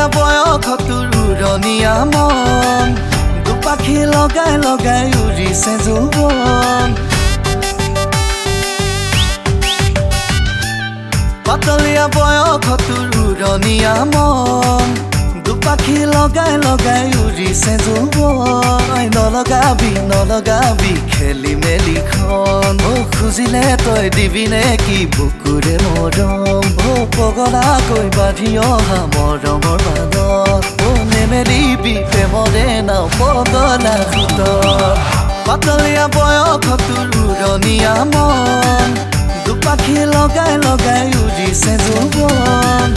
পাতলীয়া বয়সত উৰণীয়া মন দুপাখি লগাই লগাই উৰিছে যৌৱন পাতলীয়া বয়সত উৰণীয়া মন দুপাখি লগাই লগাই উৰিছে যৌৱন নলগাবি খেলি মেলিখন খুজিলে তই দিবিনে কি বুকুৰে মৰম পগলাকৈ বান্ধি অহা মৰমৰ বাদত নেমেলিবি প্ৰেমৰে নাও পগলা সুতত পাতলীয়া বয়সত উৰণীয়া মন দুপাখি লগাই লগাই উৰিছে যৌৱন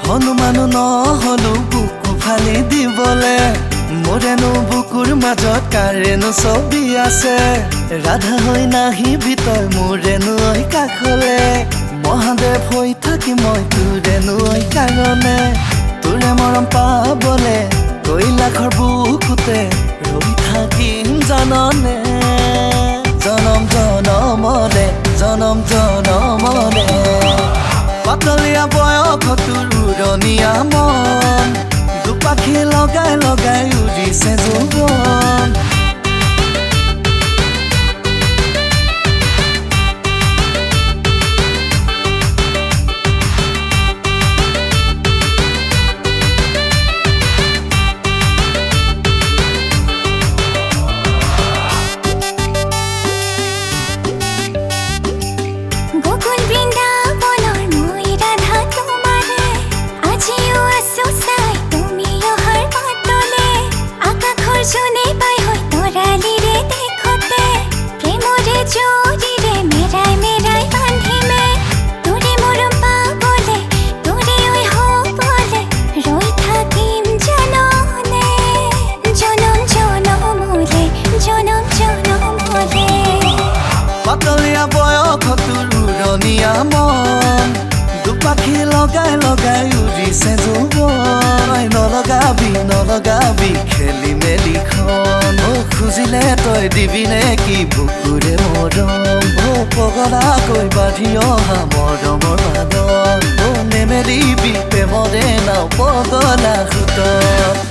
হনুমানো নহলো বুকু ফালি দিবলে মোৰেনো বুকুৰ মাজত কাৰেনো ছবি আছে ৰাধা হৈ নাহিবি তই মোৰেনো ঐ কাষলে মহাদেৱ হৈ থাকি মই তোৰেনো ঐ কাৰণে তোৰে মৰম পাবলে কৈলাশৰ বুকুতে ৰৈ থাকিম জাননে জনম জনমলে পাতলীয়া বয়সত উৰণীয়া মন দুপাখি লগাই লগাই উৰিছে যৌৱন পাতলীয়া বয়সত উৰণীয়া মন দুপাখি লগাই লগাই উৰিছে যৌৱন নলগাবি খেলি মেলিখন খুজিলে তই দিবিনে কি বুকুৰে মৰম পগলাকৈ বান্ধি অহা মৰমৰ বাদত নেমেলিবি প্ৰেমৰে নাও পগলা সুতত